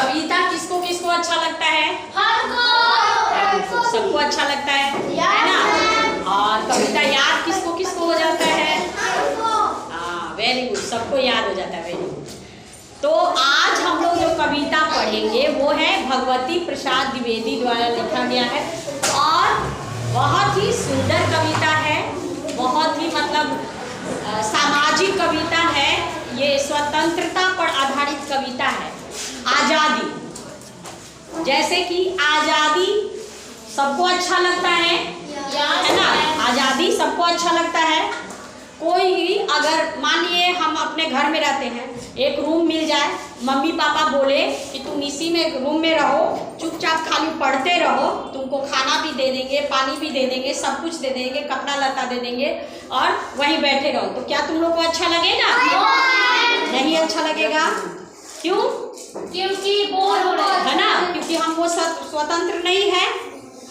कविता किसको किसको अच्छा लगता है? सबको अच्छा लगता है ना। और कविता याद किसको किसको हो जाता है? हाँ, वेरी गुड, सबको याद हो जाता है, वेरी गुड। तो आज हम लोग जो कविता पढ़ेंगे वो है भगवती प्रसाद द्विवेदी द्वारा लिखा गया है और बहुत ही सुंदर कविता है, बहुत ही मतलब सामाजिक कविता है। ये स्वतंत्रता पर आधारित कविता है। आज़ादी, जैसे कि आज़ादी सबको अच्छा लगता है ना। आज़ादी सबको अच्छा लगता है। कोई अगर मानिए हम अपने घर में रहते हैं, एक रूम मिल जाए, मम्मी पापा बोले कि तुम इसी में रूम में रहो, चुपचाप खाली पढ़ते रहो, तुमको खाना भी दे देंगे, पानी भी दे देंगे, सब कुछ दे देंगे, कपड़ा लता दे देंगे और वहीं बैठे रहो, तो क्या तुम लोग को अच्छा लगेगा? नहीं अच्छा लगेगा। क्यों? क्योंकि बोर हो रहा है ना, क्योंकि हम वो स्वतंत्र नहीं है।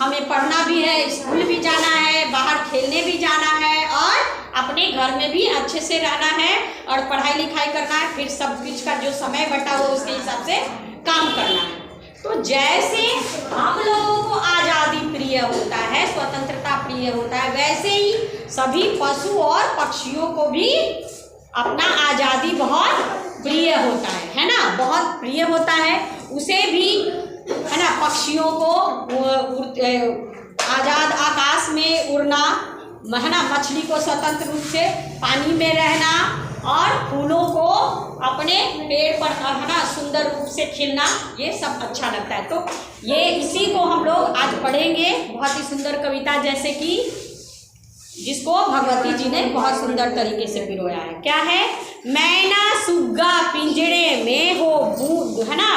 हमें पढ़ना भी है, स्कूल भी जाना है, बाहर खेलने भी जाना है और अपने घर में भी अच्छे से रहना है और पढ़ाई लिखाई करना है। फिर सब कुछ का जो समय बटा हो उसके हिसाब से काम करना है। तो जैसे हम लोगों को आज़ादी प्रिय होता है, स्वतंत्रता प्रिय होता है, वैसे ही सभी पशु और पक्षियों को भी अपना आज़ादी बहुत प्रिय होता है ना, बहुत प्रिय होता है। उसे भी है ना, पक्षियों को आज़ाद आकाश में उड़ना है ना, मछली को स्वतंत्र रूप से पानी में रहना और फूलों को अपने पेड़ पर है ना सुंदर रूप से खिलना, ये सब अच्छा लगता है। तो ये इसी को हम लोग आज पढ़ेंगे। बहुत ही सुंदर कविता, जैसे कि जिसको भगवती जी ने बहुत सुंदर तरीके से पिरोया है। क्या है? मैना सुग्गा पिंजड़े में हो बूंद, है ना,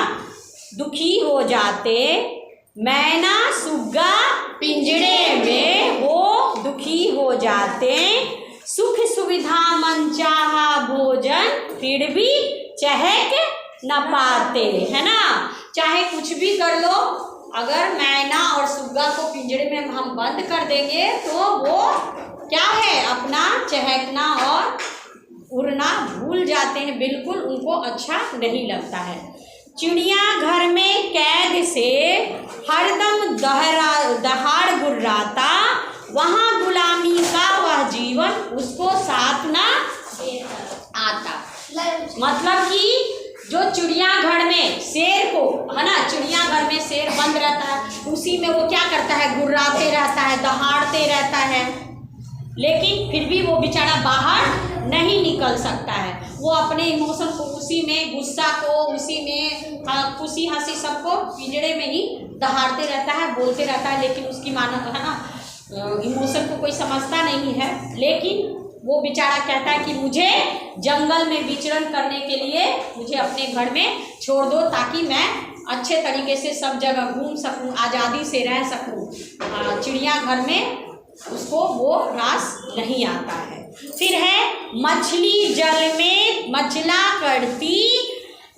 दुखी हो जाते। मैना सुग्गा पिंजड़े में हो दुखी हो जाते, सुख सुविधा मनचाहा भोजन फिर भी चहक न पाते, है ना। चाहे कुछ भी कर लो, अगर मैना और सुग्गा को पिंजड़े में हम बंद कर देंगे तो वो क्या है, अपना चहकना और उड़ना भूल जाते हैं, बिल्कुल उनको अच्छा नहीं लगता है। चिड़िया घर में कैद से हरदम दहाड़ गुर्राता, वहाँ गुलामी का वह जीवन उसको साथ ना आता। मतलब कि जो चिड़ियाघर में शेर को है ना, चिड़ियाघर में शेर बंद रहता है, उसी में वो क्या करता है, गुर्राते रहता है, दहाड़ते रहता है, लेकिन फिर भी वो बेचारा बाहर नहीं निकल सकता है। वो अपने इमोशन को उसी में, गुस्सा को उसी में, खुशी हंसी सबको पिंजड़े में ही दहाड़ते रहता है, बोलते रहता है, लेकिन उसकी मानव है ना इमोशन को कोई समझता नहीं है। लेकिन वो बेचारा कहता है कि मुझे जंगल में विचरण करने के लिए मुझे अपने घर में छोड़ दो, ताकि मैं अच्छे तरीके से सब जगह घूम सकूं, आज़ादी से रह सकूं। चिड़ियाघर में उसको वो रास नहीं आता है। फिर है मछली जल में मचला करती,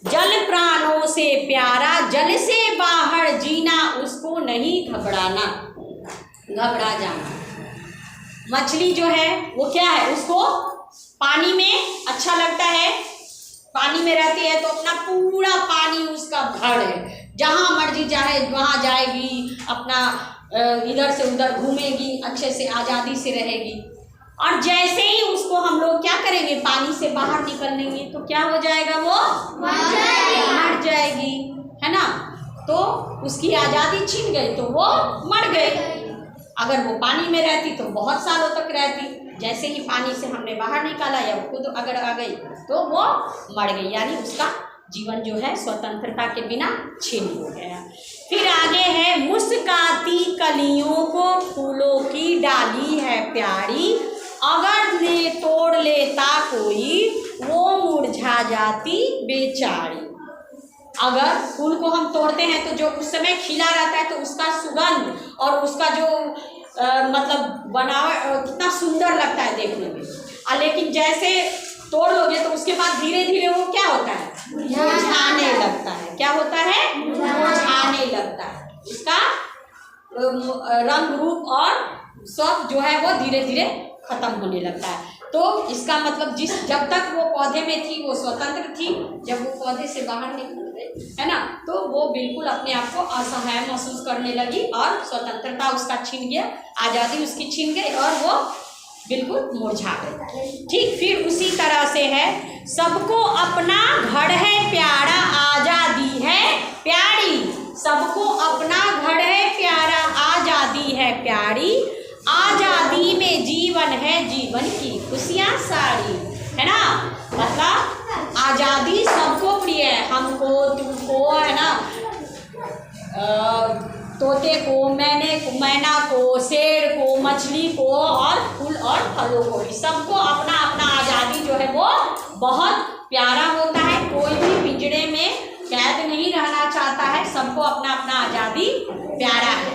जल प्राणों से प्यारा, जल से बाहर जीना उसको नहीं घबरा जाना। मछली जो है वो क्या है, उसको पानी में अच्छा लगता है, पानी में रहती है तो अपना पूरा पानी उसका घर है, जहाँ मर्जी चाहे वहाँ जाएगी, अपना इधर से उधर घूमेगी, अच्छे से आज़ादी से रहेगी। और जैसे ही उसको हम लोग क्या करेंगे, पानी से बाहर निकलेंगे तो क्या हो जाएगा, वो मर जाएगी, है ना। तो उसकी आज़ादी छिन गई तो वो मर गई। अगर वो पानी में रहती तो बहुत सालों तक रहती, जैसे ही पानी से हमने बाहर निकाला या खुद अगर आ गई तो वो मर गई, यानी उसका जीवन जो है स्वतंत्रता के बिना छीन हो गया। फिर आगे है मुस्काती कलियों को फूलों की डाली है प्यारी, अगर ने तोड़ लेता कोई वो मुरझा जाती बेचारी। अगर फूल को हम तोड़ते हैं तो जो उस समय खिला रहता है तो उसका सुगंध और उसका जो मतलब बनावट कितना सुंदर लगता है देखने में। लेकिन जैसे तोड़ लोगे तो उसके बाद धीरे धीरे वो क्या होता है, मुरझाने लगता है। क्या होता है? मुरझाने लगता है। इसका रंग रूप और सब जो है वो धीरे धीरे खत्म होने लगता है। तो इसका मतलब जब तक वो पौधे में थी वो स्वतंत्र थी, जब वो पौधे से बाहर निकली है ना। तो वो बिल्कुल अपने आप को असहाय महसूस करने लगी और स्वतंत्रता उसका छीन गया, आज़ादी उसकी छीन गई और वो बिल्कुल मुरझा गई। ठीक, फिर उसी तरह से है, सबको अपना घर है प्यारा, आज़ादी है प्यारी, सबको अपना घर है प्यारा, आज़ादी है प्यारी, आज़ादी में जीवन है जीवन की खुशियाँ सारी, है ना। मतलब आज़ादी सबको प्रिय है, हमको, तुमको, है ना, तोते को, मैना को, शेर को, मछली को और फूल और फलों को भी, सबको अपना अपना आज़ादी जो है वो बहुत प्यारा होता है। कोई भी पिंजरे में कैद नहीं रहना चाहता है, सबको अपना अपना आज़ादी प्यारा है।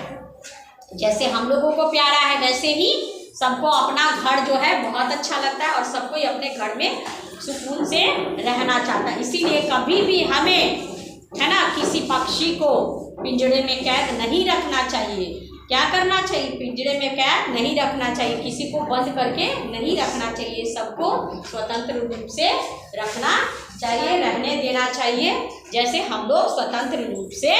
जैसे हम लोगों को प्यारा है वैसे ही सबको अपना घर जो है बहुत अच्छा लगता है और सबको अपने घर में सुकून से रहना चाहता है। इसीलिए कभी भी हमें, है ना, किसी पक्षी को पिंजरे में कैद नहीं रखना चाहिए। क्या करना चाहिए? पिंजरे में कैद नहीं रखना चाहिए, किसी को बंद करके नहीं रखना चाहिए, सबको स्वतंत्र रूप से रखना चाहिए, रहने देना चाहिए, जैसे हम लोग स्वतंत्र रूप से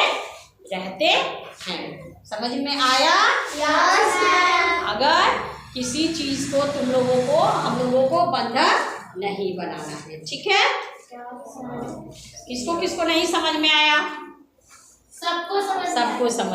रहते हैं। समझ में आया? Yes ma'am. अगर किसी चीज़ को तुम लोगों को, हम लोगों को बंधक नहीं बनाना है, ठीक है। किसको किसको नहीं समझ में आया? सबको समझ सबको समझ